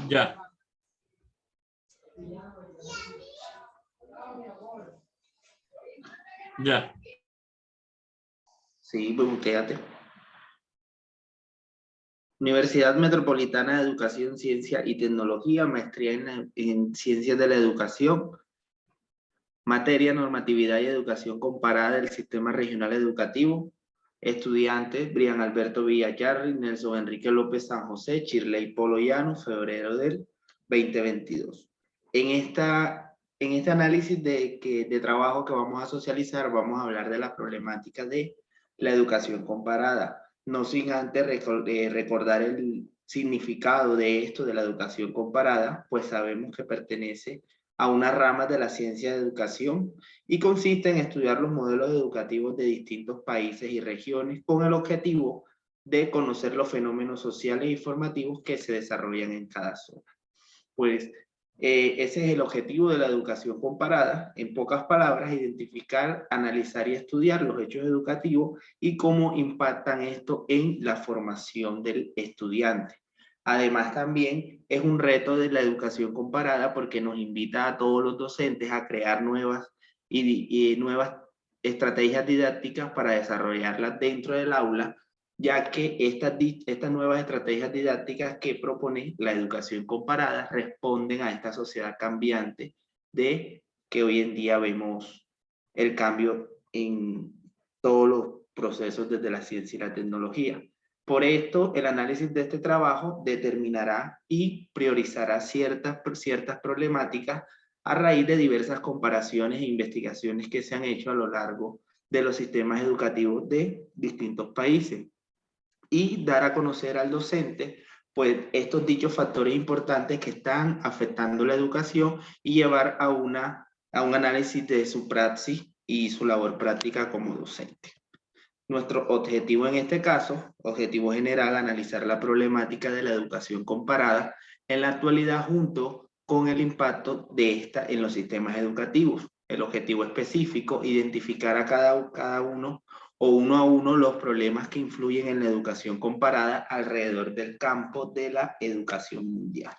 Ya. Ya. Sí, pues quédate. Universidad Metropolitana de Educación, Ciencia y Tecnología, maestría en Ciencias de la Educación, materia normatividad y educación comparada del sistema regional educativo, estudiantes Brian Alberto Villayarri, Nelson Enrique López San José, Chirley Polo Llano, febrero del 2022. En este análisis de trabajo que vamos a socializar, vamos a hablar de la problemática de la educación comparada, no sin antes recordar el significado de esto de la educación comparada, pues sabemos que pertenece a una rama de la ciencia de educación y consiste en estudiar los modelos educativos de distintos países y regiones con el objetivo de conocer los fenómenos sociales y formativos que se desarrollan en cada zona. Pues ese es el objetivo de la educación comparada. En pocas palabras, identificar, analizar y estudiar los hechos educativos y cómo impactan esto en la formación del estudiante. Además, también es un reto de la educación comparada porque nos invita a todos los docentes a crear nuevas y nuevas estrategias didácticas para desarrollarlas dentro del aula, ya que estas nuevas estrategias didácticas que propone la educación comparada responden a esta sociedad cambiante de que hoy en día vemos el cambio en todos los procesos desde la ciencia y la tecnología. Por esto, el análisis de este trabajo determinará y priorizará ciertas problemáticas a raíz de diversas comparaciones e investigaciones que se han hecho a lo largo de los sistemas educativos de distintos países y dar a conocer al docente pues estos dichos factores importantes que están afectando la educación y llevar a un análisis de su praxis y su labor práctica como docente. Nuestro objetivo en este caso, objetivo general, analizar la problemática de la educación comparada en la actualidad junto con el impacto de esta en los sistemas educativos. El objetivo específico, identificar a cada uno o uno a uno los problemas que influyen en la educación comparada alrededor del campo de la educación mundial.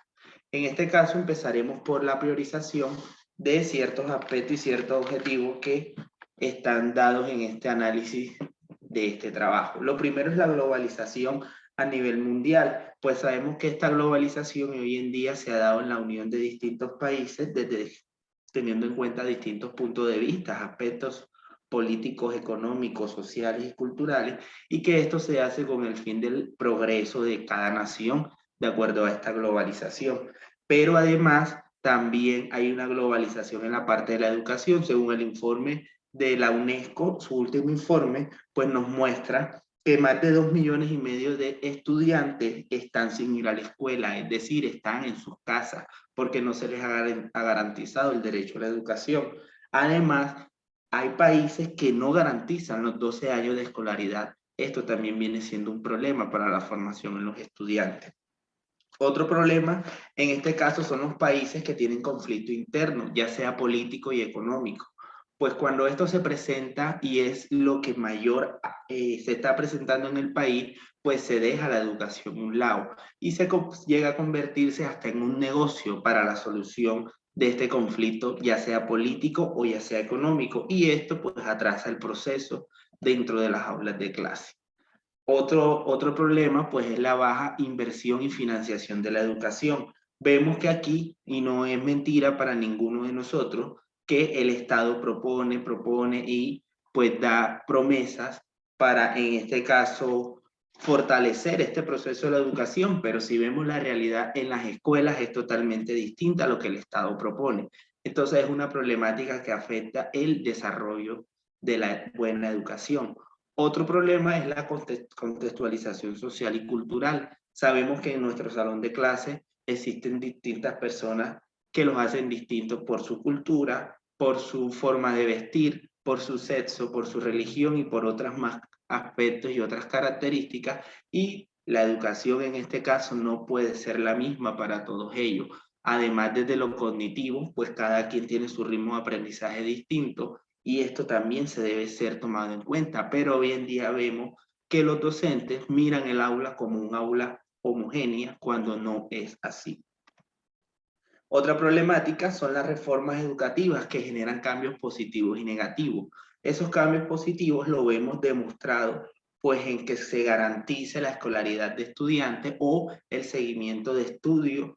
En este caso empezaremos por la priorización de ciertos aspectos y ciertos objetivos que están dados en este análisis de este trabajo. Lo primero es la globalización a nivel mundial, pues sabemos que esta globalización hoy en día se ha dado en la unión de distintos países, teniendo en cuenta distintos puntos de vista, aspectos políticos, económicos, sociales y culturales, y que esto se hace con el fin del progreso de cada nación de acuerdo a esta globalización. Pero además también hay una globalización en la parte de la educación, según el informe de la UNESCO, su último informe, pues nos muestra que más de 2,5 millones de estudiantes están sin ir a la escuela, es decir, están en sus casas porque no se les ha garantizado el derecho a la educación. Además, hay países que no garantizan los 12 años de escolaridad. Esto también viene siendo un problema para la formación en los estudiantes. Otro problema en este caso son los países que tienen conflicto interno, ya sea político y económico. Pues cuando esto se presenta y es lo que mayor se está presentando en el país, pues se deja la educación a un lado y se llega a convertirse hasta en un negocio para la solución de este conflicto, ya sea político o ya sea económico. Y esto pues atrasa el proceso dentro de las aulas de clase. Otro problema, pues, es la baja inversión y financiación de la educación. Vemos que aquí, y no es mentira para ninguno de nosotros, que el Estado propone y pues da promesas para, en este caso, fortalecer este proceso de la educación, pero si vemos la realidad en las escuelas es totalmente distinta a lo que el Estado propone. Entonces es una problemática que afecta el desarrollo de la buena educación. Otro problema es la contextualización social y cultural. Sabemos que en nuestro salón de clase existen distintas personas que los hacen distintos por su cultura, por su forma de vestir, por su sexo, por su religión y por otras más aspectos y otras características, y la educación en este caso no puede ser la misma para todos ellos. Además, desde lo cognitivo, pues cada quien tiene su ritmo de aprendizaje distinto y esto también se debe ser tomado en cuenta, pero hoy en día vemos que los docentes miran el aula como un aula homogénea cuando no es así. Otra problemática son las reformas educativas que generan cambios positivos y negativos. Esos cambios positivos lo vemos demostrado pues en que se garantice la escolaridad de estudiantes o el seguimiento de estudio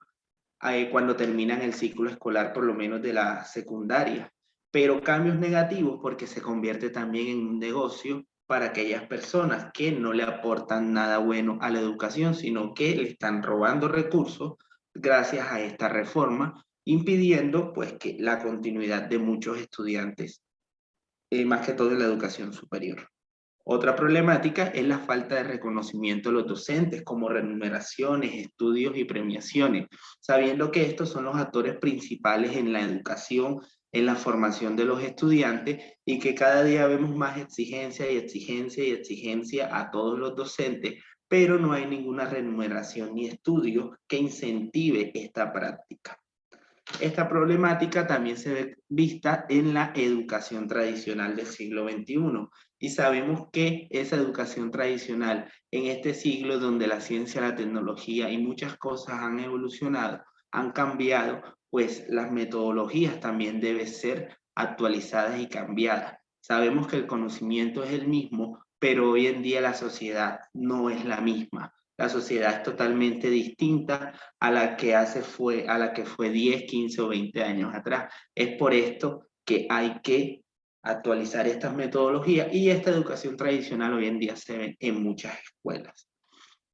cuando terminan el ciclo escolar, por lo menos de la secundaria. Pero cambios negativos porque se convierte también en un negocio para aquellas personas que no le aportan nada bueno a la educación, sino que le están robando recursos gracias a esta reforma, impidiendo pues que la continuidad de muchos estudiantes, más que todo en la educación superior. Otra problemática es la falta de reconocimiento de los docentes, como remuneraciones, estudios y premiaciones, sabiendo que estos son los actores principales en la educación, en la formación de los estudiantes, y que cada día vemos más exigencia y exigencia y exigencia a todos los docentes, pero no hay ninguna remuneración ni estudio que incentive esta práctica. Esta problemática también se ve vista en la educación tradicional del siglo XXI y sabemos que esa educación tradicional en este siglo donde la ciencia, la tecnología y muchas cosas han evolucionado, han cambiado, pues las metodologías también deben ser actualizadas y cambiadas. Sabemos que el conocimiento es el mismo, pero hoy en día la sociedad no es la misma. La sociedad es totalmente distinta a la que fue 10, 15 o 20 años atrás. Es por esto que hay que actualizar estas metodologías y esta educación tradicional hoy en día se ve en muchas escuelas.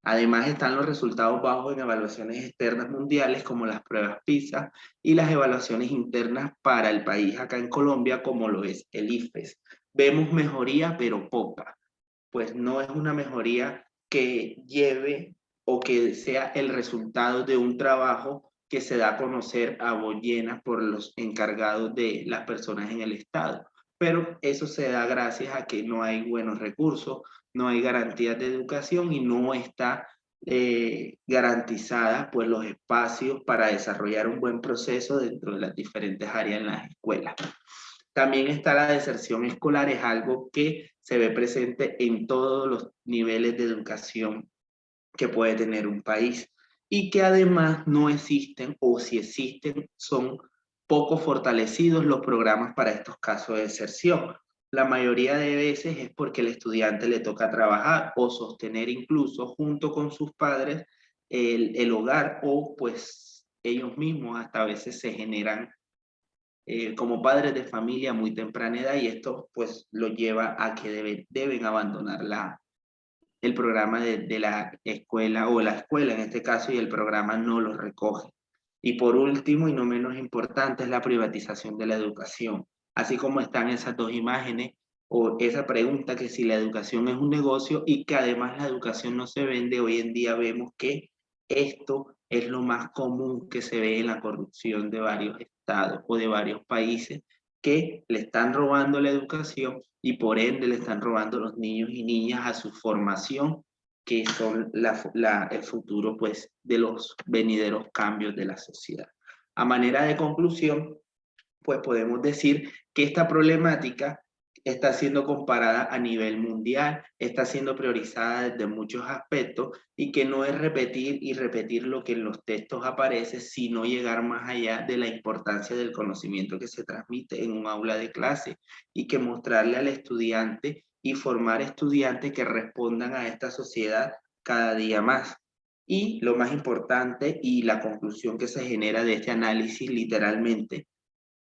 Además están los resultados bajos en evaluaciones externas mundiales como las pruebas PISA y las evaluaciones internas para el país acá en Colombia como lo es el IFES. Vemos mejoría pero poca, pues no es una mejoría que lleve o que sea el resultado de un trabajo que se da a conocer a voz llena por los encargados de las personas en el Estado. Pero eso se da gracias a que no hay buenos recursos, no hay garantías de educación y no está garantizada pues los espacios para desarrollar un buen proceso dentro de las diferentes áreas en las escuelas. También está la deserción escolar, es algo que se ve presente en todos los niveles de educación que puede tener un país y que además no existen o si existen son poco fortalecidos los programas para estos casos de deserción. La mayoría de veces es porque el estudiante le toca trabajar o sostener incluso junto con sus padres el hogar o pues ellos mismos hasta a veces se generan como padres de familia a muy temprana edad y esto pues los lleva a que deben abandonar el programa de la escuela o la escuela en este caso y el programa no los recoge. Y por último y no menos importante es la privatización de la educación. Así como están esas dos imágenes o esa pregunta que si la educación es un negocio y que además la educación no se vende, hoy en día vemos que esto es lo más común que se ve en la corrupción de varios estados o de varios países que le están robando la educación y por ende le están robando los niños y niñas a su formación, que son el futuro pues, de los venideros cambios de la sociedad. A manera de conclusión, pues podemos decir que esta problemática está siendo comparada a nivel mundial, está siendo priorizada desde muchos aspectos y que no es repetir y repetir lo que en los textos aparece, sino llegar más allá de la importancia del conocimiento que se transmite en un aula de clase y que mostrarle al estudiante y formar estudiantes que respondan a esta sociedad cada día más. Y lo más importante y la conclusión que se genera de este análisis literalmente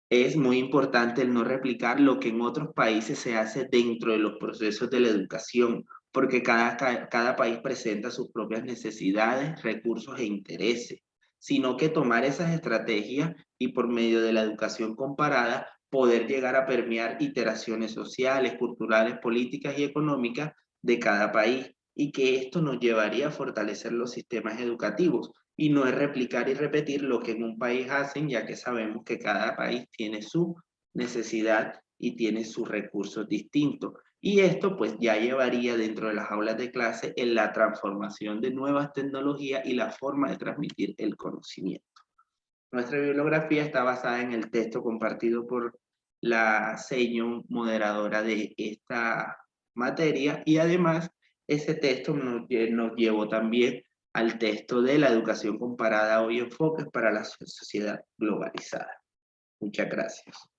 es muy importante el no replicar lo que en otros países se hace dentro de los procesos de la educación, porque cada país presenta sus propias necesidades, recursos e intereses, sino que tomar esas estrategias y por medio de la educación comparada poder llegar a permear iteraciones sociales, culturales, políticas y económicas de cada país y que esto nos llevaría a fortalecer los sistemas educativos y no es replicar y repetir lo que en un país hacen, ya que sabemos que cada país tiene su necesidad y tiene sus recursos distintos. Y esto pues ya llevaría dentro de las aulas de clase en la transformación de nuevas tecnologías y la forma de transmitir el conocimiento. Nuestra bibliografía está basada en el texto compartido por la seño moderadora de esta materia y además ese texto nos llevó también al texto de la educación comparada hoy enfoques para la sociedad globalizada. Muchas gracias.